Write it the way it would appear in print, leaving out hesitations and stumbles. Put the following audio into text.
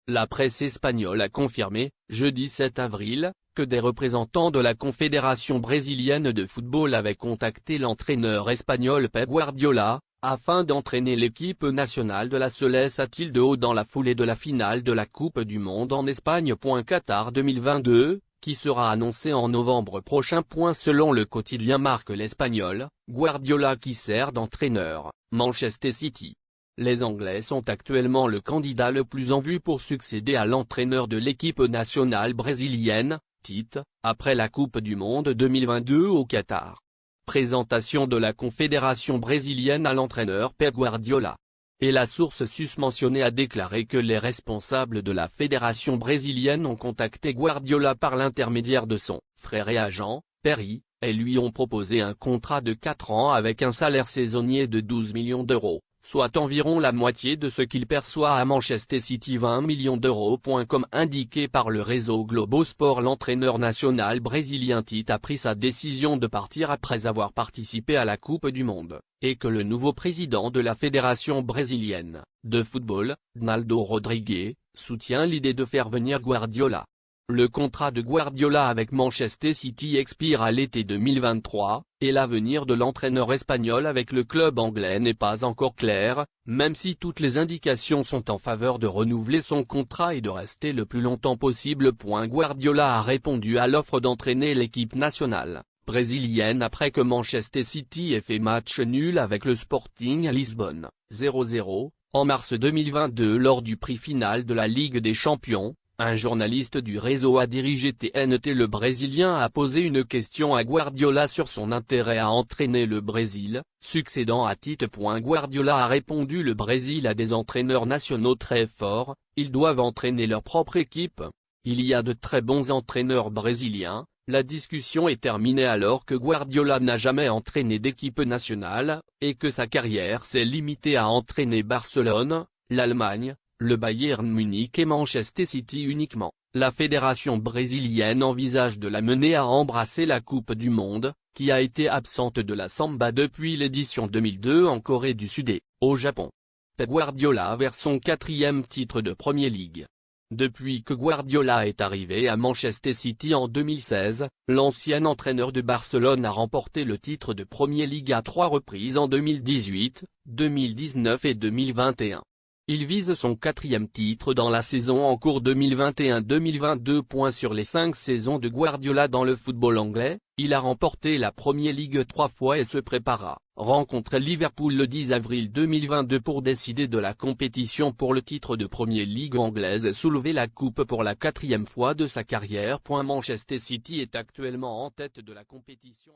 La presse espagnole a confirmé, jeudi 7 avril, que des représentants de la Confédération brésilienne de football avaient contacté l'entraîneur espagnol Pep Guardiola, afin d'entraîner l'équipe nationale de la Celeste à Tilde dans la foulée de la finale de la Coupe du Monde en Espagne. Qatar 2022, qui sera annoncée en novembre prochain. Selon le quotidien Marque l'Espagnol, Guardiola qui sert d'entraîneur, Manchester City. Les Anglais sont actuellement le candidat le plus en vue pour succéder à l'entraîneur de l'équipe nationale brésilienne, Tite, après la Coupe du Monde 2022 au Qatar. Présentation de la Confédération brésilienne à l'entraîneur Pep Guardiola. Et la source susmentionnée a déclaré que les responsables de la fédération brésilienne ont contacté Guardiola par l'intermédiaire de son frère et agent, Perry, et lui ont proposé un contrat de 4 ans avec un salaire saisonnier de 12 millions d'euros, soit environ la moitié de ce qu'il perçoit à Manchester City, 20 millions d'euros. Comme indiqué par le réseau Globo Sport, l'entraîneur national brésilien Tite a pris sa décision de partir après avoir participé à la Coupe du Monde, et que le nouveau président de la fédération brésilienne de football, Naldo Rodrigues, soutient l'idée de faire venir Guardiola. Le contrat de Guardiola avec Manchester City expire à l'été 2023, et l'avenir de l'entraîneur espagnol avec le club anglais n'est pas encore clair, même si toutes les indications sont en faveur de renouveler son contrat et de rester le plus longtemps possible. Guardiola a répondu à l'offre d'entraîner l'équipe nationale brésilienne après que Manchester City ait fait match nul avec le Sporting Lisbonne, 0-0, en mars 2022 lors du prix final de la Ligue des Champions. Un journaliste du réseau a dirigé TNT. Le Brésilien a posé une question à Guardiola sur son intérêt à entraîner le Brésil, succédant à Tite. Guardiola a répondu: le Brésil a des entraîneurs nationaux très forts, ils doivent entraîner leur propre équipe. Il y a de très bons entraîneurs brésiliens. La discussion est terminée alors que Guardiola n'a jamais entraîné d'équipe nationale, et que sa carrière s'est limitée à entraîner Barcelone, l'Allemagne, le Bayern Munich et Manchester City uniquement. La fédération brésilienne envisage de la mener à embrasser la Coupe du Monde, qui a été absente de la Samba depuis l'édition 2002 en Corée du Sud et au Japon. Pep Guardiola vers son 4e titre de Premier League. Depuis que Guardiola est arrivé à Manchester City en 2016, l'ancien entraîneur de Barcelone a remporté le titre de Premier League à 3 reprises en 2018, 2019 et 2021. Il vise son 4e titre dans la saison en cours 2021-2022. Sur les 5 saisons de Guardiola dans le football anglais, il a remporté la Premier League 3 fois et se prépare à rencontrer Liverpool le 10 avril 2022 pour décider de la compétition pour le titre de Premier League anglaise et soulever la coupe pour la 4e fois de sa carrière. Manchester City est actuellement en tête de la compétition.